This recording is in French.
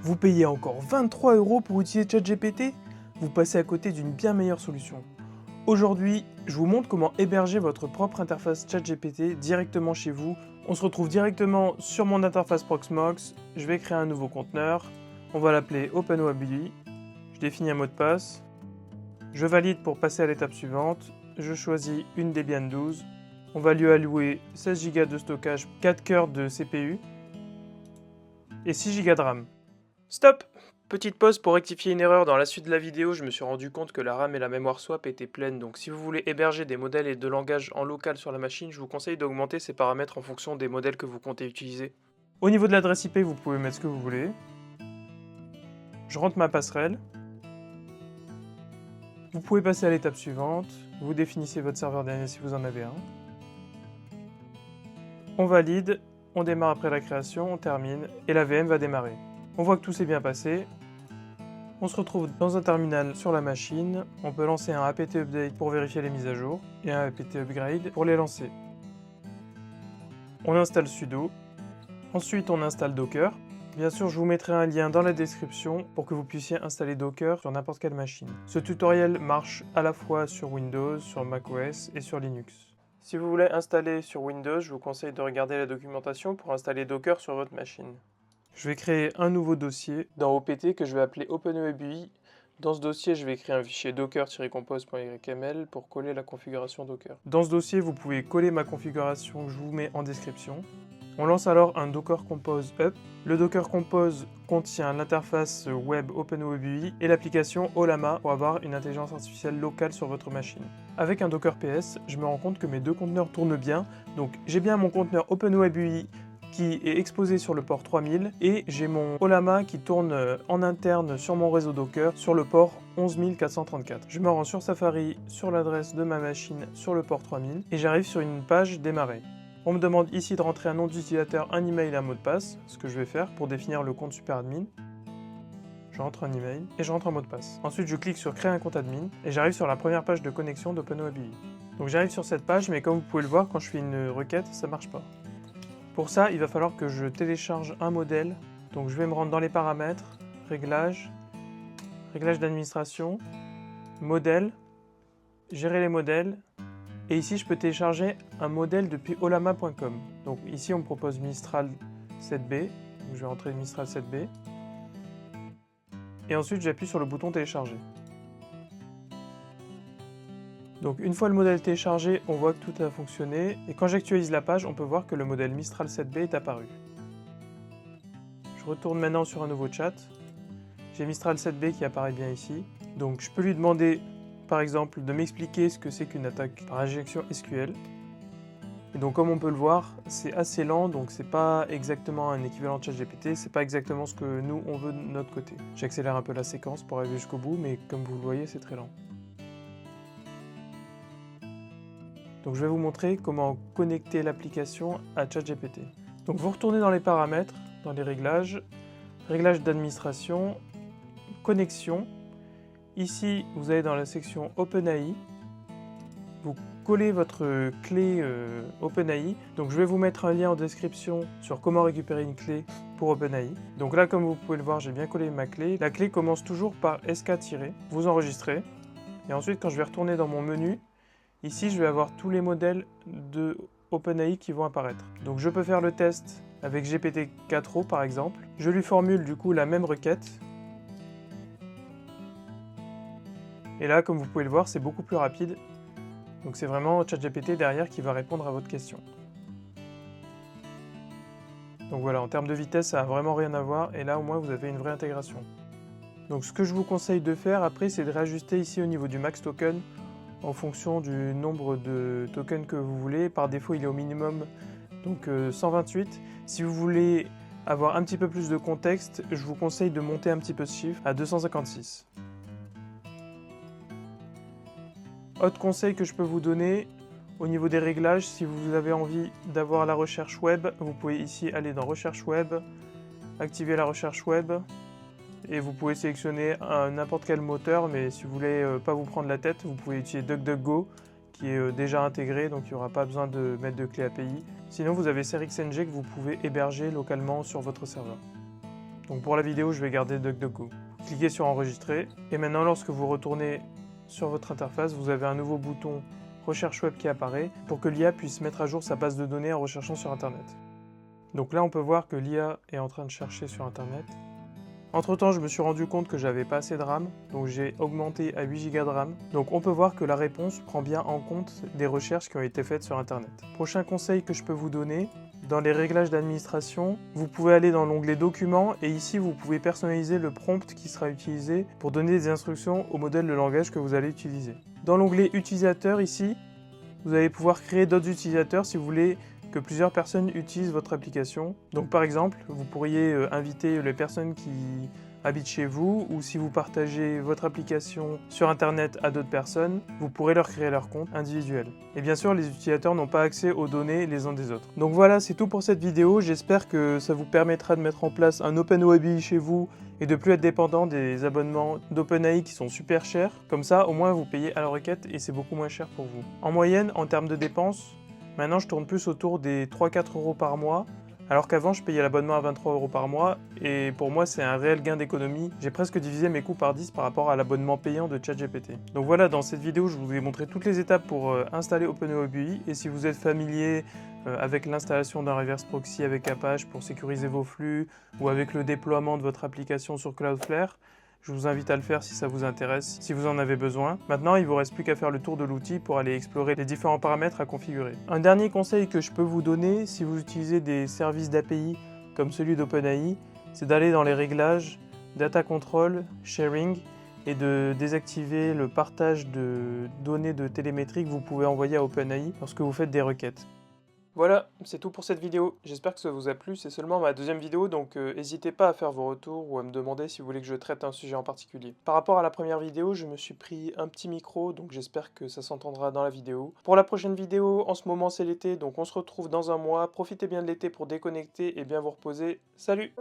Vous payez encore 23 € pour utiliser ChatGPT? Vous passez à côté d'une bien meilleure solution. Aujourd'hui, je vous montre comment héberger votre propre interface ChatGPT directement chez vous. On se retrouve directement sur mon interface Proxmox. Je vais créer un nouveau conteneur. On va l'appeler OpenWebUI. Je définis un mot de passe. Je valide pour passer à l'étape suivante. Je choisis une Debian 12. On va lui allouer 16 Go de stockage, 4 cœurs de CPU et 6 Go de RAM. Stop! Petite pause pour rectifier une erreur. Dans la suite de la vidéo, je me suis rendu compte que la RAM et la mémoire swap étaient pleines. Donc si vous voulez héberger des modèles et de langage en local sur la machine, je vous conseille d'augmenter ces paramètres en fonction des modèles que vous comptez utiliser. Au niveau de l'adresse IP, vous pouvez mettre ce que vous voulez. Je rentre ma passerelle. Vous pouvez passer à l'étape suivante. Vous définissez votre serveur DNS si vous en avez un. On valide, on démarre après la création, on termine et la VM va démarrer. On voit que tout s'est bien passé. On se retrouve dans un terminal sur la machine. On peut lancer un apt update pour vérifier les mises à jour et un apt upgrade pour les lancer. On installe sudo. Ensuite, on installe Docker. Bien sûr, je vous mettrai un lien dans la description pour que vous puissiez installer Docker sur n'importe quelle machine. Ce tutoriel marche à la fois sur Windows, sur macOS et sur Linux. Si vous voulez installer sur Windows, je vous conseille de regarder la documentation pour installer Docker sur votre machine. Je vais créer un nouveau dossier dans OPT que je vais appeler OpenWebUI. Dans ce dossier, je vais créer un fichier docker-compose.yml pour coller la configuration Docker. Dans ce dossier, vous pouvez coller ma configuration que je vous mets en description. On lance alors un Docker Compose Up. Le Docker Compose contient l'interface web OpenWebUI et l'application Ollama pour avoir une intelligence artificielle locale sur votre machine. Avec un Docker PS, je me rends compte que mes deux conteneurs tournent bien. Donc j'ai bien mon conteneur OpenWebUI qui est exposé sur le port 3000 et j'ai mon Ollama qui tourne en interne sur mon réseau Docker sur le port 11434. Je me rends sur Safari, sur l'adresse de ma machine sur le port 3000 et j'arrive sur une page démarrer. On me demande ici de rentrer un nom d'utilisateur, un email et un mot de passe, ce que je vais faire pour définir le compte SuperAdmin. Je rentre un email et je rentre un mot de passe. Ensuite, je clique sur créer un compte admin et j'arrive sur la première page de connexion d'OpenWebUI. Donc j'arrive sur cette page, mais comme vous pouvez le voir, quand je fais une requête, ça ne marche pas. Pour ça, il va falloir que je télécharge un modèle. Donc je vais me rendre dans les paramètres, réglages, réglages d'administration, modèle, gérer les modèles. Et ici, je peux télécharger un modèle depuis ollama.com. Donc ici, on me propose Mistral 7B. Donc, je vais rentrer Mistral 7B. Et ensuite, j'appuie sur le bouton télécharger. Donc une fois le modèle téléchargé, on voit que tout a fonctionné. Et quand j'actualise la page, on peut voir que le modèle Mistral 7B est apparu. Je retourne maintenant sur un nouveau chat. J'ai Mistral 7B qui apparaît bien ici. Donc je peux lui demander, par exemple, de m'expliquer ce que c'est qu'une attaque par injection SQL. Et donc comme on peut le voir, c'est assez lent, donc c'est pas exactement un équivalent de ChatGPT, c'est pas exactement ce que nous on veut de notre côté. J'accélère un peu la séquence pour arriver jusqu'au bout, mais comme vous le voyez, c'est très lent. Donc je vais vous montrer comment connecter l'application à ChatGPT. Donc vous retournez dans les paramètres, dans les réglages, réglages d'administration, connexion. Ici, vous allez dans la section OpenAI. Vous collez votre clé OpenAI. Donc je vais vous mettre un lien en description sur comment récupérer une clé pour OpenAI. Donc là, comme vous pouvez le voir, j'ai bien collé ma clé. La clé commence toujours par SK-. Vous enregistrez. Et ensuite, quand je vais retourner dans mon menu, ici, je vais avoir tous les modèles de OpenAI qui vont apparaître. Donc je peux faire le test avec GPT-4o par exemple. Je lui formule du coup la même requête. Et là, comme vous pouvez le voir, c'est beaucoup plus rapide. Donc c'est vraiment ChatGPT derrière qui va répondre à votre question. Donc voilà, en termes de vitesse, ça n'a vraiment rien à voir. Et là, au moins, vous avez une vraie intégration. Donc ce que je vous conseille de faire après, c'est de réajuster ici au niveau du max token en fonction du nombre de tokens que vous voulez. Par défaut, il est au minimum, donc 128. Si vous voulez avoir un petit peu plus de contexte, je vous conseille de monter un petit peu ce chiffre à 256. Autre conseil que je peux vous donner, au niveau des réglages, si vous avez envie d'avoir la recherche web, vous pouvez ici aller dans recherche web, activer la recherche web, et vous pouvez sélectionner n'importe quel moteur, mais si vous voulez pas vous prendre la tête, vous pouvez utiliser DuckDuckGo, qui est déjà intégré, donc il n'y aura pas besoin de mettre de clé API. Sinon, vous avez SerixNG que vous pouvez héberger localement sur votre serveur. Donc pour la vidéo, je vais garder DuckDuckGo. Cliquez sur enregistrer et maintenant lorsque vous retournez sur votre interface, vous avez un nouveau bouton recherche web qui apparaît pour que l'IA puisse mettre à jour sa base de données en recherchant sur internet. Donc là on peut voir que l'IA est en train de chercher sur internet. Entre temps je me suis rendu compte que j'avais pas assez de RAM, donc j'ai augmenté à 8 Go de RAM. Donc on peut voir que la réponse prend bien en compte des recherches qui ont été faites sur internet. Prochain conseil que je peux vous donner, dans les réglages d'administration, vous pouvez aller dans l'onglet Documents et ici vous pouvez personnaliser le prompt qui sera utilisé pour donner des instructions au modèle de langage que vous allez utiliser. Dans l'onglet Utilisateur ici, vous allez pouvoir créer d'autres utilisateurs si vous voulez que plusieurs personnes utilisent votre application. Donc par exemple, vous pourriez inviter les personnes qui habitent chez vous ou si vous partagez votre application sur internet à d'autres personnes, vous pourrez leur créer leur compte individuel. Et bien sûr, les utilisateurs n'ont pas accès aux données les uns des autres. Donc voilà, c'est tout pour cette vidéo. J'espère que ça vous permettra de mettre en place un OpenOABI chez vous et de plus être dépendant des abonnements d'OpenAI qui sont super chers. Comme ça, au moins, vous payez à la requête et c'est beaucoup moins cher pour vous. En moyenne, en termes de dépenses, maintenant, je tourne plus autour des 3-4 € par mois. Alors qu'avant, je payais l'abonnement à 23 € par mois, et pour moi, c'est un réel gain d'économie. J'ai presque divisé mes coûts par 10 par rapport à l'abonnement payant de ChatGPT. Donc voilà, dans cette vidéo, je vous ai montré toutes les étapes pour installer OpenOABI, et si vous êtes familier avec l'installation d'un reverse proxy avec Apache pour sécuriser vos flux, ou avec le déploiement de votre application sur Cloudflare, je vous invite à le faire si ça vous intéresse, si vous en avez besoin. Maintenant, il ne vous reste plus qu'à faire le tour de l'outil pour aller explorer les différents paramètres à configurer. Un dernier conseil que je peux vous donner si vous utilisez des services d'API comme celui d'OpenAI, c'est d'aller dans les réglages, Data Control, Sharing, et de désactiver le partage de données de télémétrie que vous pouvez envoyer à OpenAI lorsque vous faites des requêtes. Voilà, c'est tout pour cette vidéo. J'espère que ça vous a plu. C'est seulement ma deuxième vidéo, donc n'hésitez pas à faire vos retours ou à me demander si vous voulez que je traite un sujet en particulier. Par rapport à la première vidéo, je me suis pris un petit micro, donc j'espère que ça s'entendra dans la vidéo. Pour la prochaine vidéo, en ce moment c'est l'été, donc on se retrouve dans un mois. Profitez bien de l'été pour déconnecter et bien vous reposer. Salut!